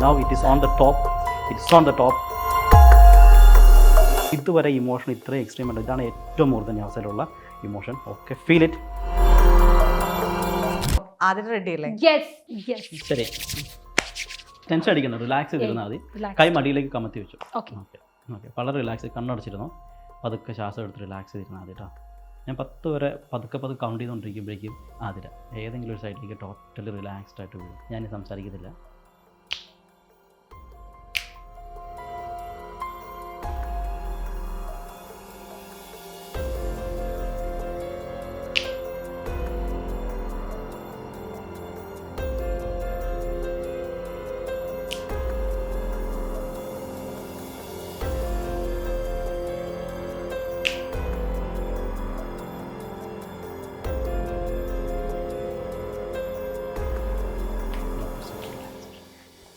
Now it is on the top. It's on the top. ഇതുവരെ emotion ഇത്രയും extreme ആണ്. ഇതാണ് ഏറ്റവും കൂടുതൽ അവസരമുള്ള ഇമോഷൻ. Okay, feel it. ആദ്യം റെഡി അല്ലേ? ശരി, ടെൻഷൻ അടിക്കണം, റിലാക്സ് ചെയ്തിരുന്നാൽ മതി. കൈ മടിയിലേക്ക് കമത്തി വെച്ചു. ഓക്കെ ഓക്കെ, വളരെ റിലാക്സ്, കണ്ണടച്ചിരുന്നു. പതുക്കെ ശ്വാസം എടുത്ത് റിലാക്സ് ചെയ്തിരുന്നാൽ മതി കേട്ടോ. ഞാൻ 10 വരെ പതുക്കെ കൗണ്ട് ചെയ്തുകൊണ്ടിരിക്കുമ്പോഴേക്കും ആതിര ഏതെങ്കിലും ഒരു സൈഡിലേക്ക് ടോട്ടലി റിലാക്സ്ഡ് ആയിട്ട് വീഴും. ഞാൻ സംസാരിക്കത്തില്ല.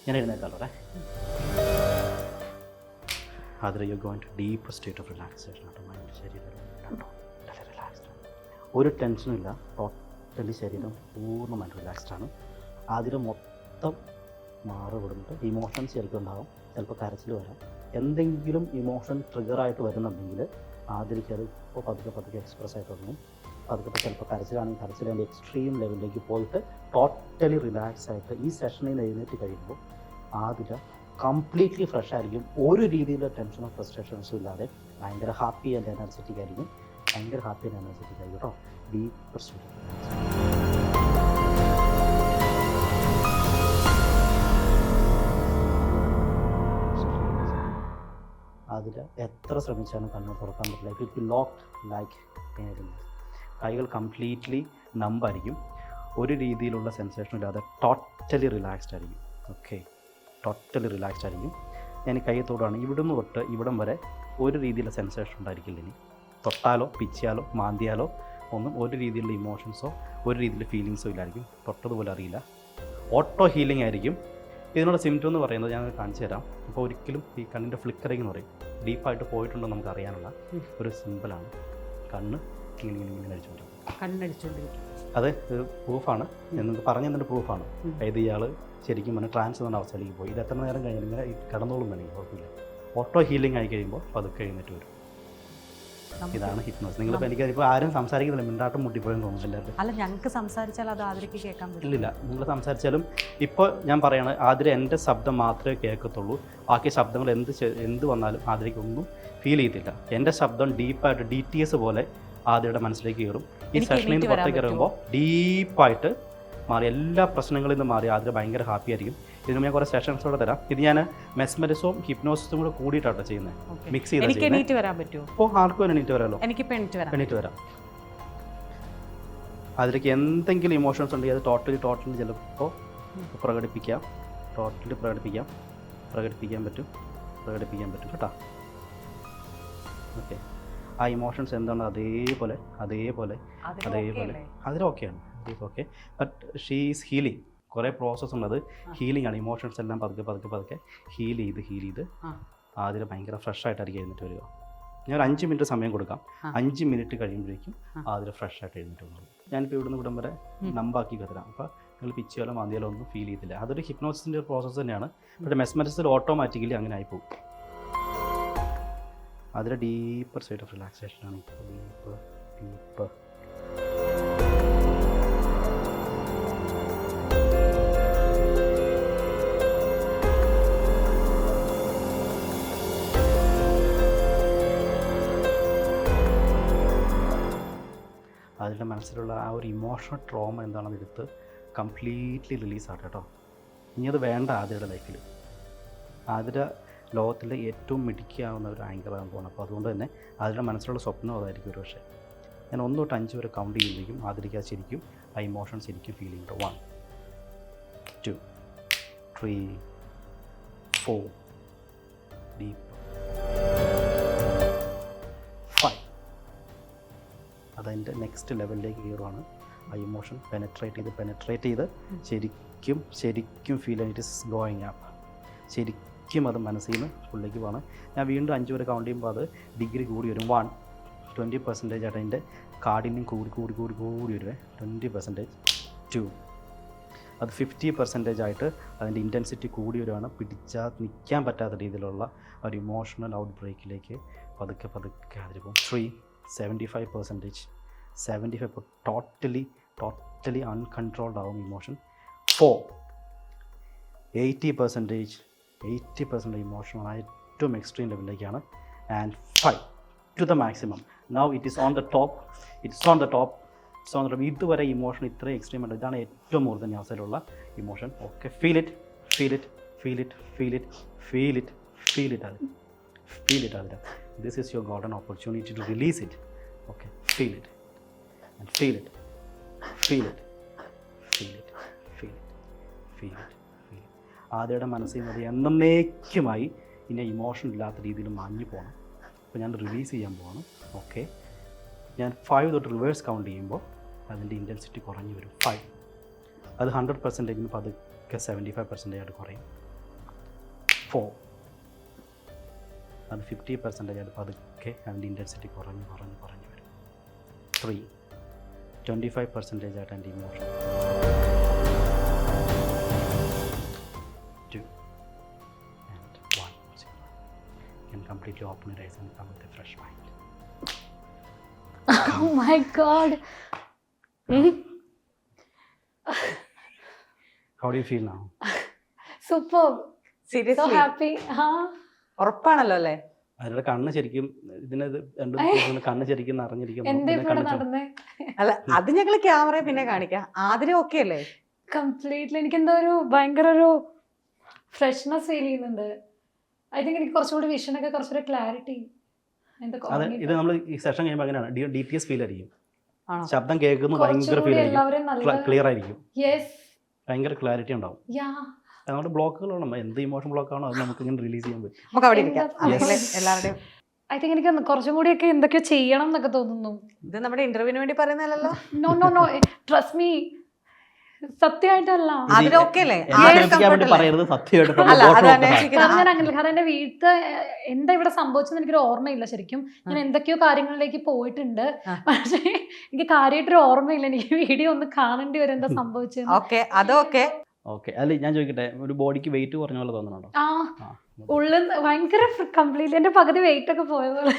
ഞാൻ എഴുന്നേക്കാലോ അല്ലേ? അതിൽ you going to deeper state of relaxation ആട്ടോ. മൈൻഡ് ശരീരം കണ്ടോ വളരെ റിലാക്സ്ഡ് ആണ്, ഒരു ടെൻഷനും ഇല്ല. ടോട്ടലി ശരീരം പൂർണ്ണമായിട്ട് റിലാക്സ്ഡ് ആണ്. അതിൽ മൊത്തം മാറിവിടുന്നുണ്ട്. ഇമോഷൻസ് ചിലപ്പോൾ ഉണ്ടാകും, ചിലപ്പോൾ കരച്ചിൽ വരാം. എന്തെങ്കിലും ഇമോഷൻ ട്രിഗറായിട്ട് വരുന്നുണ്ടെങ്കിൽ ആദ്യക്ക് അത് ഇപ്പോൾ പതുക്കെ എക്സ്പ്രസ് ആയിട്ട് തുടങ്ങും. പതുക്കെ ചിലപ്പോൾ കരച്ചിലാണെങ്കിൽ കരച്ചിലിൻ്റെ എക്സ്ട്രീം ലെവലിലേക്ക് പോയിട്ട് ടോട്ടലി റിലാക്സ് ആയിട്ട് ഈ സെഷനിൽ നിന്ന് എഴുന്നേറ്റ് കഴിയുമ്പോൾ ആതിര കംപ്ലീറ്റ്ലി ഫ്രഷ് ആയിരിക്കും. ഒരു രീതിയിലുള്ള ടെൻഷനോ ഫ്രസ്ട്രേഷൻസും ഇല്ലാതെ ഭയങ്കര ഹാപ്പി ആൻഡ് എനർജറ്റിക് ആയിരിക്കും. ഭയങ്കര ഹാപ്പി ആൻഡ് എനർജറ്റിക് ആയിരിക്കും കേട്ടോ. Deeper state. അതിൽ എത്ര ശ്രമിച്ചാലും കണ്ണ് തുറക്കാൻ പറ്റില്ല. It will locked like anything. കൈകൾ കംപ്ലീറ്റ്ലി നമ്പായിരിക്കും. ഒരു രീതിയിലുള്ള സെൻസേഷൻ ഇല്ലാതെ ടോട്ടലി റിലാക്സ്ഡ് ആയിരിക്കും. ഓക്കെ, ടോട്ടലി റിലാക്സ്ഡ് ആയിരിക്കും. ഞാൻ കൈ തൊടുകയാണ്, ഇവിടുന്ന് തൊട്ട് ഇവിടം വരെ ഒരു രീതിയിലുള്ള സെൻസേഷൻ ഉണ്ടായിരിക്കില്ല. ഇനി തൊട്ടാലോ പിച്ചിയാലോ മാന്തിയാലോ ഒന്നും ഒരു രീതിയിലുള്ള ഇമോഷൻസോ ഒരു രീതിയിലുള്ള ഫീലിങ്സോ ഇല്ലായിരിക്കും. തൊട്ടതുപോലെ അറിയില്ല. ഓട്ടോ ഹീലിംഗ് ആയിരിക്കും. ഇതിനുള്ള സിംറ്റം എന്ന് പറയുന്നത് ഞാൻ കാണിച്ചു തരാം. ഇപ്പോൾ ഒരിക്കലും ഈ കണ്ണിൻ്റെ ഫ്ലിക്കറിങ് എന്ന് പറയും, ഡീപ്പായിട്ട് പോയിട്ടുണ്ടോ നമുക്ക് അറിയാനുള്ള ഒരു സിമ്പിളാണ്. കണ്ണ് ഇങ്ങനെ അടിച്ചുകൊണ്ടിരിക്കും. അത് പ്രൂഫാണ്, നിങ്ങൾക്ക് പറഞ്ഞു തന്നിട്ട് പ്രൂഫാണ്. അതായത് ഇയാൾ ശരിക്കും പറഞ്ഞാൽ ട്രാൻസ് എന്ന അവസ്ഥയിലേക്ക് പോയി. ഇത് എത്ര നേരം കഴിഞ്ഞാൽ ഇങ്ങനെ കടന്നോളും വേണമെങ്കിൽ കുഴപ്പമില്ല. ഓട്ടോ ഹീലിംഗ് ആയി കഴിയുമ്പോൾ പതുക്കെ എഴുന്നേറ്റ് വരും. ഇതാണ് ഹിപ്നോസിസ്. നിങ്ങളിപ്പോൾ എനിക്കതിപ്പോൾ ആരും സംസാരിക്കുന്നില്ല, മിണ്ടാട്ടം മുട്ടിപ്പോയെന്ന് തോന്നുന്നില്ല. അല്ല, ഞങ്ങൾക്ക് സംസാരിച്ചാൽ അത് ആതിരയ്ക്ക് കേൾക്കാൻ പറ്റില്ല. നിങ്ങൾ സംസാരിച്ചാലും ഇപ്പോൾ ഞാൻ പറയണത് ആതിര എൻ്റെ ശബ്ദം മാത്രമേ കേൾക്കത്തുള്ളൂ. ബാക്കി ശബ്ദങ്ങൾ എന്ത് വന്നാലും ആതിരയ്ക്ക് ഒന്നും ഫീൽ ചെയ്യത്തില്ല. എൻ്റെ ശബ്ദം ഡീപ്പായിട്ട് DTS പോലെ ആതിരയുടെ മനസ്സിലേക്ക് കയറും. ഈ സെഷനിൽ നിന്ന് പുറത്തേക്ക് ഇറങ്ങുമ്പോൾ ഡീപ്പായിട്ട് മാറി എല്ലാ പ്രശ്നങ്ങളിൽ നിന്ന് മാറി ആതിര ഭയങ്കര ഹാപ്പി ആയിരിക്കും. ഇതിന് ഞാൻ കുറേ സെഷൻസോടെ തരാം. ഇത് ഞാൻ മെസ്മരിസവും ഹിപ്നോസിസും കൂടെ കൂടിയിട്ടാണ് ചെയ്യുന്നത്, മിക്സ് ചെയ്ത്. എണീറ്റ് വരാൻ പറ്റുമോ? അപ്പോൾ ആർക്കും എണീറ്റ് വരാമല്ലോ. എണീറ്റ് വരാം. അതിലേക്ക് എന്തെങ്കിലും ഇമോഷൻസ് ഉണ്ടെങ്കിൽ അത് ടോട്ടലി ചിലപ്പോൾ പ്രകടിപ്പിക്കാൻ പറ്റും കേട്ടോ. ഓക്കെ, ആ ഇമോഷൻസ് എന്താണ് അതേപോലെ അതിലൊക്കെയാണ്. Okay, but she is healing. കുറേ പ്രോസസ്സ് ഉണ്ട്, അത് ഹീലിംഗ് ആണ്. ഇമോഷൻസ് എല്ലാം പതുക്കെ ഹീൽ ചെയ്ത് ആദ്യം ഭയങ്കര ഫ്രഷ് ആയിട്ടായിരിക്കും എഴുന്നേറ്റ് വരിക. ഞാൻ 5 മിനിറ്റ് സമയം കൊടുക്കാം. 5 മിനിറ്റ് കഴിയുമ്പോഴേക്കും ആദ്യം ഫ്രഷ് ആയിട്ട് എഴുന്നേറ്റ് വന്നു. ഞാനിപ്പോൾ ഇവിടുന്ന് ഇവിടം വരെ നമ്പാക്കി തരാം. അപ്പോൾ നിങ്ങൾ പിച്ചിയാലോ മാന്തിയാലോ ഒന്നും ഫീൽ ചെയ്തില്ല. അതൊരു ഹിപ്നോസിസിൻ്റെ പ്രോസസ്സ് തന്നെയാണ്. പക്ഷേ മെസ്മരിസിൽ ഓട്ടോമാറ്റിക്കലി അങ്ങനെ ആയിപ്പോകും. അതിൽ ഡീപ്പർ സ്റ്റേറ്റ് ഓഫ് റിലാക്സേഷനാണ്. ഡീപ്പർ അതിൻ്റെ മനസ്സിലുള്ള ആ ഒരു ഇമോഷണൽ ട്രോമ എന്താണെന്ന് എടുത്ത് കംപ്ലീറ്റ്ലി റിലീസാകട്ടെ കേട്ടോ. ഇനി അത് വേണ്ട ആതിരയുടെ ലൈഫിൽ. ആതിര ലോകത്തിലെ ഏറ്റവും മിടുക്കിയാവുന്ന ഒരു ആങ്കറാകാൻ പോകണം. അപ്പോൾ അതുകൊണ്ട് തന്നെ അതിൻ്റെ മനസ്സിലുള്ള സ്വപ്നം അതായിരിക്കും. ഒരു പക്ഷേ ഞാൻ 1 തൊട്ട് 5 വരെ കൗണ്ട് ചെയ്യുമ്പോഴേക്കും ആതിരയ്ക്ക് ശരിക്കും ആ ഇമോഷൻസ് ശരിക്കും ഫീൽ ചെയ്യുന്നുണ്ട്. 1 2 3 4 ഡീപ്പ് 5. അതതിൻ്റെ നെക്സ്റ്റ് ലെവലിലേക്ക് കയറുവാണ്. ആ ഇമോഷൻ പെനട്രേറ്റ് ചെയ്ത് ശരിക്കും feel it is going up. ശരിക്കും അത് മനസ്സിൽ നിന്ന് ഉള്ളിലേക്ക് പോകണം. ഞാൻ വീണ്ടും 5 വരെ കൗണ്ട് ചെയ്യുമ്പോൾ അത് ഡിഗ്രി കൂടി വരും. 1 20% ആയിട്ട് അതിൻ്റെ കാഠിന്യം കൂടി വരുവേ. 20%. 2 അത് 50% ആയിട്ട് അതിൻ്റെ ഇൻറ്റൻസിറ്റി കൂടി വരുവാണ്. പിടിച്ചാൽ നിൽക്കാൻ പറ്റാത്ത രീതിയിലുള്ള ഒരു ഇമോഷണൽ ഔട്ട് ബ്രേക്കിലേക്ക് പതുക്കെ പതുക്കെ അതിൽ പോകും. 3 75%, 75 ടോട്ടലി അൺകൺട്രോൾഡ് ആവും ഇമോഷൻ. 4 80% ഇമോഷണൽ ഏറ്റവും എക്സ്ട്രീം ലെവലിലേക്കാണ്. And 5 to the maximum. Now it is on the top. ഇതുവരെ ഇമോഷൻ ഇത്രയും എക്സ്ട്രീം ഉണ്ട്. ഇതാണ് ഏറ്റവും മൂർധന്യ അവസ്ഥയിലുള്ള ഇമോഷൻ. ഓക്കെ, ഫീൽ ഇറ്റ് അതിൽ. This is your golden opportunity to release it. Okay, feel it. ആദ്യയുടെ മനസ്സിൽ മതി എന്നേക്കുമായി ഇനി ഇമോഷൻ ഇല്ലാത്ത രീതിയിൽ മാഞ്ഞു പോകണം. അപ്പോൾ ഞാൻ റിലീസ് ചെയ്യാൻ പോകണം. ഓക്കെ, ഞാൻ 5 തൊട്ട് റിവേഴ്സ് കൗണ്ട് ചെയ്യുമ്പോൾ അതിൻ്റെ ഇൻറ്റൻസിറ്റി കുറഞ്ഞു വരും. 5 അത് 100% പതുക്കെ 75% ആയിട്ട് കുറയും. 4 അത് 50% ആയിട്ട് പതുക്കെ അതിൻ്റെ ഇൻറ്റൻസിറ്റി കുറഞ്ഞു വരും. 3 25% ആയിട്ട് എൻ്റെ emotion. 2 and 1 can completely open your eyes and come with a fresh mind. Oh my god. How do you feel now? Superb. So seriously happy. ഉറപ്പാണല്ലോ അല്ലേ? അതിന്റെ കണ്ണ് ശരിക്കും ഇതിനത് രണ്ടും കണ്ണ് ശരിക്കും നിറഞ്ഞിരിക്കുന്നു. എന്താ ഇവിടെ നടന്നേ? അല്ല, അത് ഞങ്ങൾ ക്യാമറ പിന്നെ കാണിക്കാം. ആദ്യം ഓക്കെ അല്ലേ? കംപ്ലീറ്റ്ലി എനിക്ക് എന്തോ ഒരു ഭയങ്കര ഒരു ഫ്രഷ്നെസ് ഫീൽ ചെയ്യുന്നുണ്ട്. ഐ തിങ്ക് എനിക്ക് കുറച്ചുകൂടി വിഷനൊക്കെ കുറച്ചുകൂടി ക്ലാരിറ്റി. അതെ, ഇത് നമ്മൾ ഈ സെഷൻ കഴിയുമ്പോൾ അങ്ങനെയാണ്. DTS ഫീൽ ആയിരിക്കും. ആണോ? ശബ്ദം കേൾക്കുന്നത് ഭയങ്കര ഫീൽ ആയിരിക്കും. എല്ലാവരും നല്ല ക്ലിയർ ആയിരിക്കും. യെസ് ഭയങ്കര ക്ലാരിറ്റി ഉണ്ടാവും. യാ നമ്മുടെ ബ്ലോക്കുകളാണ്, എന്ത് ഇമോഷൻ ബ്ലോക്കാണോ അത് നമുക്ക് ഇങ്ങനെ റിലീസ് ചെയ്യാൻ പറ്റും. നമുക്ക് അവിടെ ഇരിക്കാം. അല്ലെങ്കിൽ എല്ലാവരുടെയും ഐ തിങ്ക് എനിക്ക് കുറച്ചും കൂടിയൊക്കെ എന്തൊക്കെയോ ചെയ്യണം എന്നൊക്കെ തോന്നുന്നു. ഇത് നമ്മുടെ ഇന്റർവ്യൂവിന് വേണ്ടി പറയുന്നതല്ലോ. നോ ട്രസ്റ്റ് മീ, സത്യമായിട്ടല്ല. അതിൽ ഓക്കെ അല്ലേ? പറയരുത്, സത്യമായിട്ട് അല്ല, അത് അന്വേഷിക്കണം. കാരണം ഞാൻ അങ്ങനെ, കാരണം എന്റെ വീട്ടിൽ എന്താ ഇവിടെ സംഭവിച്ചെന്ന് എനിക്കൊരു ഓർമ്മയില്ല. ശരിക്കും ഞാൻ എന്തൊക്കെയോ കാര്യങ്ങളിലേക്ക് പോയിട്ടുണ്ട്, പക്ഷേ എനിക്ക് കാര്യമായിട്ടൊരു ഓർമ്മയില്ല. എനിക്ക് വീഡിയോ ഒന്ന് കാണേണ്ടി വരും എന്താ സംഭവിച്ചത്. ഓക്കെ, അതൊക്കെ ഓക്കെ. അല്ല, ഞാൻ ചോദിക്കട്ടെ, ഒരു ബോഡിക്ക് വെയിറ്റ് കുറഞ്ഞ പോലെ തോന്നുന്നുണ്ടോ? ആ ഉള്ളിൽ ഭയങ്കര കംപ്ലീറ്റ്ലി എന്റെ പകുതി വെയിറ്റ് ഒക്കെ പോയ പോലെ.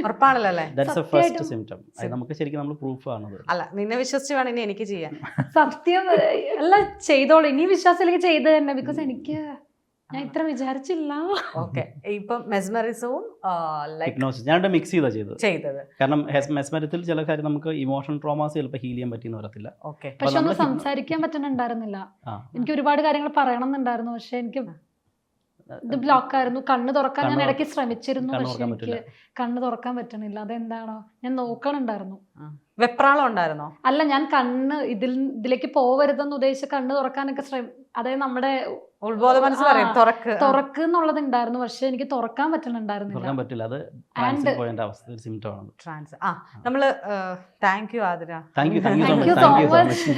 ഉറപ്പാണല്ലോ അല്ലേ? That's the first symptom. അത് നമുക്ക് ശരിക്കും നമ്മൾ പ്രൂഫ് ആണത്. അല്ല, നിന്നെ വിശ്വസിച്ച് വേണം ഇനി എനിക്ക് ചെയ്യാൻ. സത്യം അല്ല, ചെയ്തോളൂ. ഇനി വിശ്വാസത്തിലേക്ക് ചെയ്ത് തന്നെ. ബിക്കോസ് എനിക്ക് ഞാൻ ഇത്ര വിചാരിച്ചില്ല. ഓക്കെ, ഇപ്പം മെസ്മറിസവും ഹിപ്നോസിസ് ഞാൻ മിക്സ് ചെയ്തത്. കാരണം മെസ്മരത്തിൽ ചില കാര്യം നമുക്ക് ഇമോഷണൽ ട്രോമാസ് ചിലപ്പോൾ ഹീൽ ചെയ്യാൻ പറ്റിയെന്ന് വരത്തില്ല. ഓക്കെ, പക്ഷെ ഒന്നും സംസാരിക്കാൻ പറ്റുന്നുണ്ടായിരുന്നില്ല. എനിക്ക് ഒരുപാട് കാര്യങ്ങൾ പറയണം എന്നുണ്ടായിരുന്നു, പക്ഷെ എനിക്ക് ഇത് ബ്ലോക്ക് ആയിരുന്നു. കണ്ണ് തുറക്കാൻ ഞാൻ ഇടയ്ക്ക് ശ്രമിച്ചിരുന്നു, പക്ഷെ എനിക്ക് കണ്ണ് തുറക്കാൻ പറ്റണില്ല. അതെന്താണോ ഞാൻ നോക്കണുണ്ടായിരുന്നു. വെപ്രാളം ഉണ്ടായിരുന്നോ? അല്ല, ഞാൻ കണ്ണ് ഇതിലേക്ക് പോവരുതെന്ന് ഉദ്ദേശിച്ച് കണ്ണ് തുറക്കാനൊക്കെ അതായത് നമ്മുടെ ഉത്ബോധ മനസ്സ് പറയും തുറക്ക് എന്നുള്ളത് ഉണ്ടായിരുന്നു, പക്ഷെ എനിക്ക് തുറക്കാൻ പറ്റുന്നുണ്ടായിരുന്നില്ല. അത് ട്രാൻസിറ്റ് പോയിന്റ് അവസ്ഥ സിംപ്റ്റം ആണ്. നമ്മള് thank you Athira. Thank you so much.